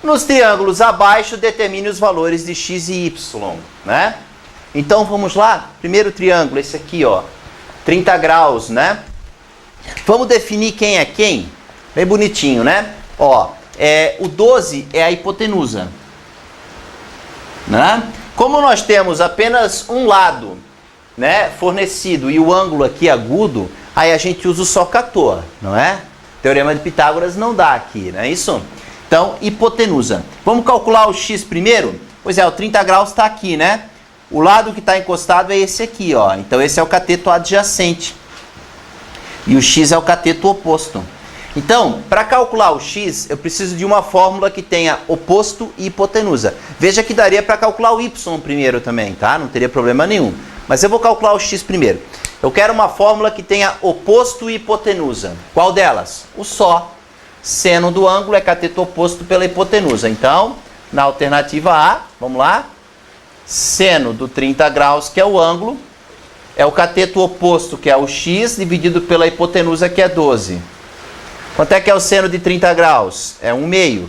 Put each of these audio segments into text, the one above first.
Nos triângulos abaixo, determine os valores de x e y, né? Então, vamos lá. Primeiro triângulo, esse aqui, ó. 30 graus, né? Vamos definir quem é quem? Bem bonitinho, né? Ó, o 12 é a hipotenusa, né? Como nós temos apenas um lado, né, fornecido e o ângulo aqui agudo, aí a gente usa o socator, não é? Teorema de Pitágoras não dá aqui, não é isso? Então, hipotenusa. Vamos calcular o x primeiro? Pois é, o 30 graus está aqui, né? O lado que está encostado é esse aqui, ó. Então, esse é o cateto adjacente. E o x é o cateto oposto. Então, para calcular o x, eu preciso de uma fórmula que tenha oposto e hipotenusa. Veja que daria para calcular o y primeiro também, tá? Não teria problema nenhum. Mas eu vou calcular o x primeiro. Eu quero uma fórmula que tenha oposto e hipotenusa. Qual delas? O só. Seno do ângulo é cateto oposto pela hipotenusa. Então, na alternativa A, vamos lá. Seno do 30 graus, que é o ângulo, é o cateto oposto, que é o x, dividido pela hipotenusa, que é 12. Quanto é que é o seno de 30 graus? É 1/2.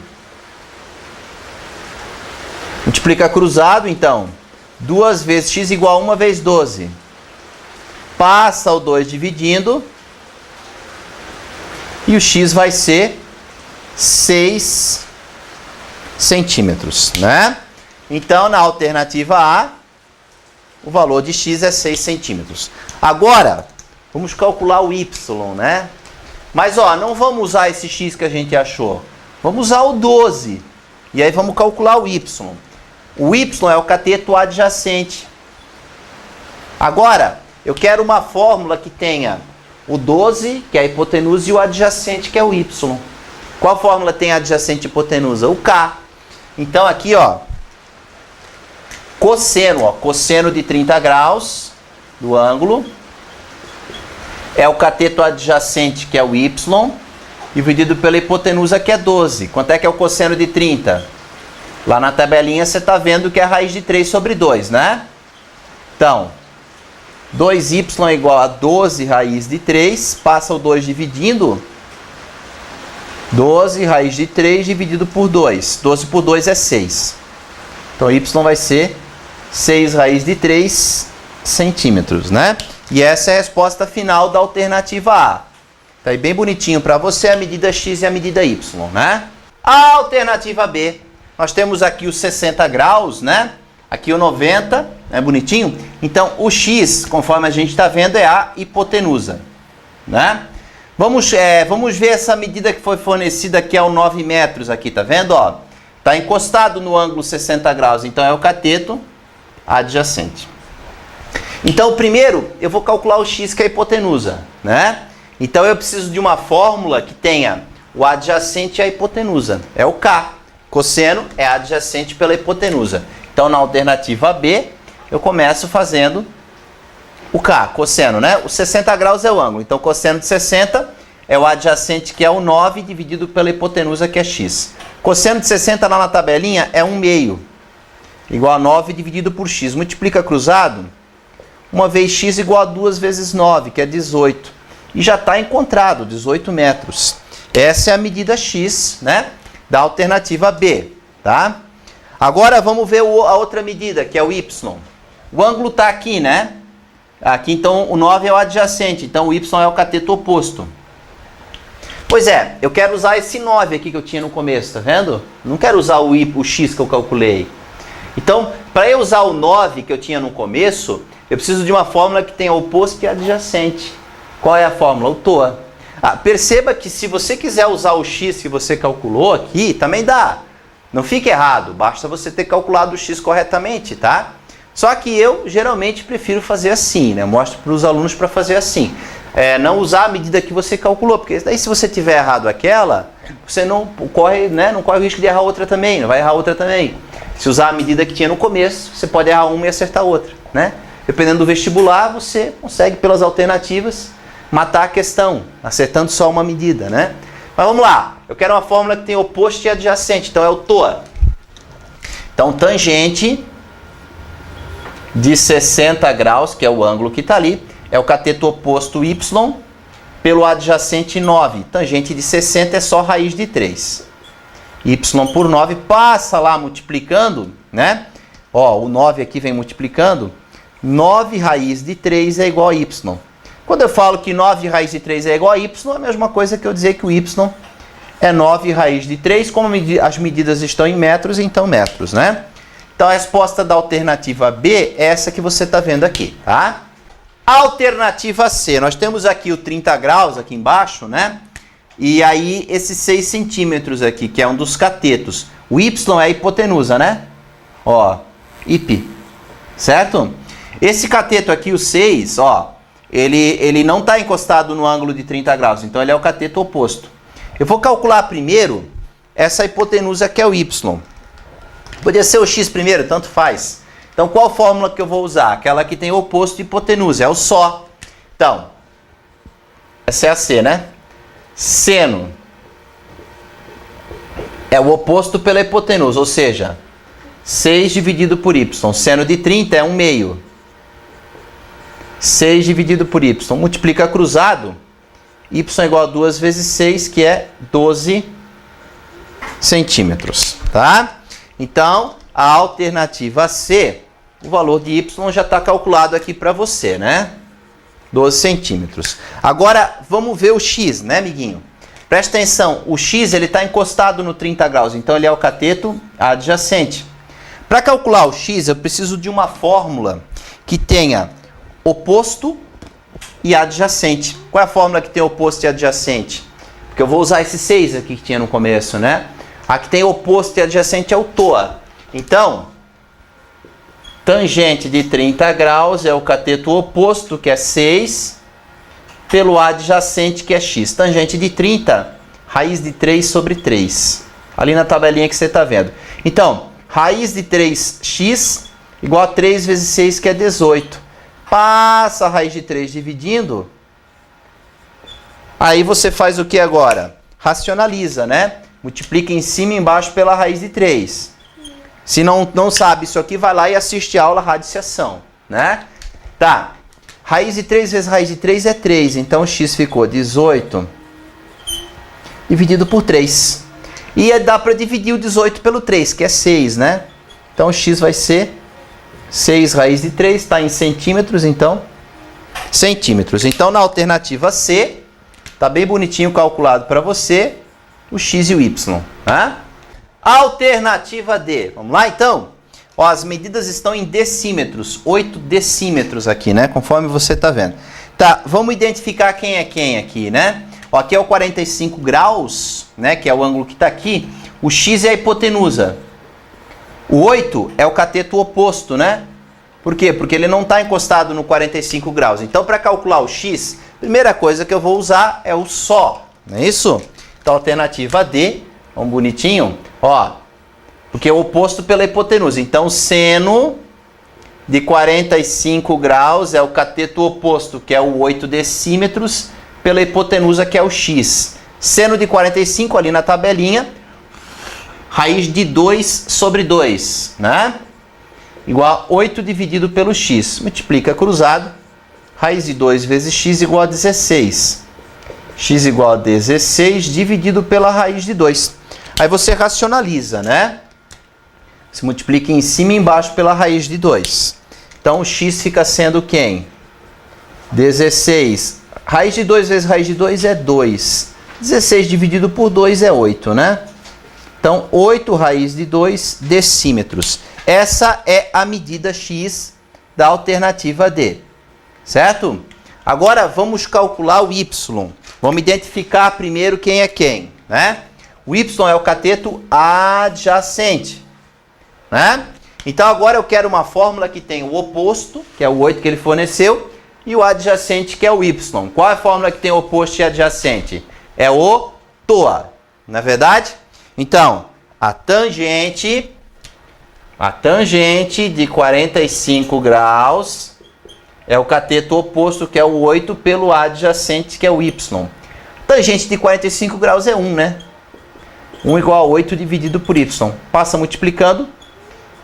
Multiplica cruzado, então. 2 vezes x igual a 1 vezes 12. Passa o 2 dividindo. E o x vai ser 6 centímetros, né? Então, na alternativa A, o valor de x é 6 centímetros. Agora, vamos calcular o y, né? Mas, ó, não vamos usar esse x que a gente achou. Vamos usar o 12. E aí vamos calcular o y. O y é o cateto adjacente. Agora, eu quero uma fórmula que tenha o 12, que é a hipotenusa, e o adjacente, que é o y. Qual fórmula tem a adjacente e hipotenusa? O k. Então, aqui, ó, cosseno de 30 graus do ângulo é o cateto adjacente, que é o y, dividido pela hipotenusa, que é 12. Quanto é que é o cosseno de 30? Lá na tabelinha você está vendo que é a raiz de 3 sobre 2, né? Então, 2y é igual a 12 raiz de 3, passa o 2 dividindo. 12 raiz de 3 dividido por 2. 12 por 2 é 6. Então, y vai ser 6 raiz de 3 centímetros, né? E essa é a resposta final da alternativa A. Tá aí bem bonitinho para você a medida x e a medida y, né? A alternativa B, nós temos aqui os 60 graus, né? Aqui o 90, é bonitinho? Então, o x, conforme a gente está vendo, é a hipotenusa, né? Vamos ver essa medida que foi fornecida aqui ao 9 metros aqui, tá vendo? Ó, tá encostado no ângulo 60 graus, então é o cateto adjacente. Então, primeiro, eu vou calcular o x, que é a hipotenusa, né? Então, eu preciso de uma fórmula que tenha o adjacente e a hipotenusa. É o k. Cosseno é adjacente pela hipotenusa. Então, na alternativa B, eu começo fazendo o k, cosseno, né? O 60 graus é o ângulo. Então, cosseno de 60 é o adjacente, que é o 9, dividido pela hipotenusa, que é x. Cosseno de 60 lá na tabelinha é 1/2. Igual a 9 dividido por x. Multiplica cruzado. 1 vezes x igual a 2 vezes 9, que é 18. E já está encontrado, 18 metros. Essa é a medida x, né, da alternativa B, tá? Agora vamos ver a outra medida, que é o y. O ângulo está aqui, né? Aqui, então, o 9 é o adjacente, então o y é o cateto oposto. Pois é, eu quero usar esse 9 aqui que eu tinha no começo, tá vendo? Não quero usar o x que eu calculei. Então, para eu usar o 9 que eu tinha no começo, eu preciso de uma fórmula que tenha oposto e adjacente. Qual é a fórmula? O TOA. Perceba que se você quiser usar o x que você calculou aqui, também dá. Não fique errado, basta você ter calculado o x corretamente, tá? Só que eu geralmente prefiro fazer assim, né? Mostro para os alunos para fazer assim. Não usar a medida que você calculou, porque daí se você tiver errado aquela, você não corre, né? Não corre o risco de errar outra também, não vai errar outra também. Se usar a medida que tinha no começo, você pode errar uma e acertar outra, né? Dependendo do vestibular, você consegue, pelas alternativas, matar a questão, acertando só uma medida, né? Mas vamos lá, eu quero uma fórmula que tem oposto e adjacente, então é o TOA. Então, tangente de 60 graus, que é o ângulo que está ali, é o cateto oposto y pelo adjacente 9. Tangente de 60 é só raiz de 3. y por 9, passa lá multiplicando, né? Ó, o 9 aqui vem multiplicando, 9 raiz de 3 é igual a y. Quando eu falo que 9 raiz de 3 é igual a y, é a mesma coisa que eu dizer que o y é 9 raiz de 3, como as medidas estão em metros, então metros, né? Então a resposta da alternativa B é essa que você está vendo aqui, tá? Alternativa C, nós temos aqui o 30 graus aqui embaixo, né? E aí esses 6 centímetros aqui, que é um dos catetos. O y é a hipotenusa, né? Ó, IP, certo? Esse cateto aqui, o 6, ó, ele não está encostado no ângulo de 30 graus, então ele é o cateto oposto. Eu vou calcular primeiro essa hipotenusa que é o y. Podia ser o x primeiro, tanto faz. Então, qual fórmula que eu vou usar? Aquela que tem o oposto de hipotenusa, é o só. Então, essa é a C, né? Seno é o oposto pela hipotenusa, ou seja, 6 dividido por y. Seno de 30 é 1/2. 6 dividido por y. Multiplica cruzado. Y é igual a 2 vezes 6, que é 12 centímetros, tá? Então, a alternativa C, o valor de y já está calculado aqui para você, né? 12 centímetros. Agora, vamos ver o x, né, amiguinho? Presta atenção, o x ele está encostado no 30 graus, então ele é o cateto adjacente. Para calcular o x, eu preciso de uma fórmula que tenha oposto e adjacente. Qual é a fórmula que tem oposto e adjacente? Porque eu vou usar esse 6 aqui que tinha no começo, né? A que tem oposto e adjacente é o TOA. Então, tangente de 30 graus é o cateto oposto, que é 6, pelo adjacente, que é x. Tangente de 30, raiz de 3 sobre 3. Ali na tabelinha que você está vendo. Então, raiz de 3x igual a 3 vezes 6, que é 18. Passa a raiz de 3 dividindo. Aí você faz o que agora? Racionaliza, né? Multiplica em cima e embaixo pela raiz de 3. Se não sabe isso aqui, vai lá e assiste a aula radiciação, né? Tá. Raiz de 3 vezes raiz de 3 é 3. Então, x ficou 18 dividido por 3. E dá para dividir o 18 pelo 3, que é 6, né? Então, x vai ser 6 raiz de 3, está em centímetros, então, centímetros. Então, na alternativa C, tá bem bonitinho calculado para você, o x e o y, tá? Alternativa D. Vamos lá, então? Ó, as medidas estão em decímetros, 8 decímetros aqui, né? Conforme você está vendo. Tá, vamos identificar quem é quem aqui, né? Ó, aqui é o 45 graus, né? Que é o ângulo que está aqui. O x é a hipotenusa. O 8 é o cateto oposto, né? Por quê? Porque ele não está encostado no 45 graus. Então, para calcular o x, a primeira coisa que eu vou usar é o só, não é isso? Então, alternativa D, vamos bonitinho, ó, porque é o oposto pela hipotenusa. Então, seno de 45 graus é o cateto oposto, que é o 8 decímetros, pela hipotenusa, que é o x. Seno de 45, ali na tabelinha, raiz de 2 sobre 2, né? Igual a 8 dividido pelo x. Multiplica cruzado, raiz de 2 vezes x igual a 16. X igual a 16 dividido pela raiz de 2. Aí você racionaliza, né? Se multiplica em cima e embaixo pela raiz de 2. Então, o x fica sendo quem? 16. Raiz de 2 vezes raiz de 2 é 2. 16 dividido por 2 é 8, né? Então, 8 raiz de 2 decímetros. Essa é a medida x da alternativa D. Certo? Agora, vamos calcular o y. Vamos identificar primeiro quem é quem, né? O y é o cateto adjacente, né? Então, agora eu quero uma fórmula que tem o oposto, que é o 8 que ele forneceu, e o adjacente, que é o y. Qual é a fórmula que tem o oposto e adjacente? É o TOA, não é verdade? Então, a tangente de 45 graus é o cateto oposto, que é o 8, pelo adjacente, que é o y. Tangente de 45 graus é 1, né? 1 igual a 8 dividido por y. Passa multiplicando,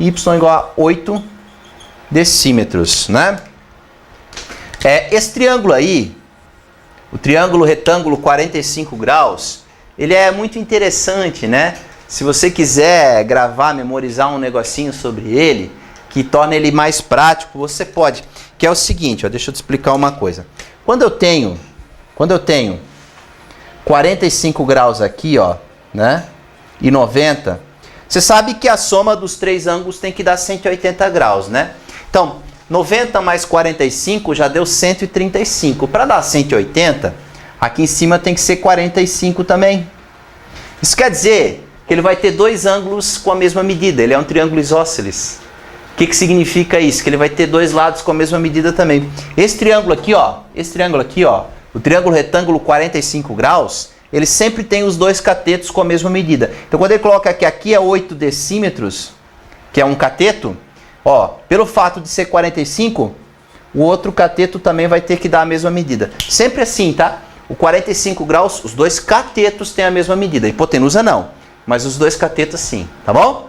y igual a 8 decímetros, né? Esse triângulo aí, o triângulo retângulo 45 graus, ele é muito interessante, né? se você quiser gravar, memorizar um negocinho sobre ele, que torna ele mais prático, você pode. Que é o seguinte, ó, deixa eu te explicar uma coisa. Quando eu tenho 45 graus aqui, ó, né? E 90, você sabe que a soma dos três ângulos tem que dar 180 graus, né? Então, 90 mais 45 já deu 135. Para dar 180, aqui em cima tem que ser 45 também. Isso quer dizer que ele vai ter dois ângulos com a mesma medida. Ele é um triângulo isósceles. O que significa isso? Que ele vai ter dois lados com a mesma medida também. Esse triângulo aqui, ó, o triângulo retângulo 45 graus, ele sempre tem os dois catetos com a mesma medida. Então, quando ele coloca que aqui é 8 decímetros, que é um cateto, ó, pelo fato de ser 45, o outro cateto também vai ter que dar a mesma medida. Sempre assim, tá? O 45 graus, os dois catetos têm a mesma medida. Hipotenusa não, mas os dois catetos sim, tá bom?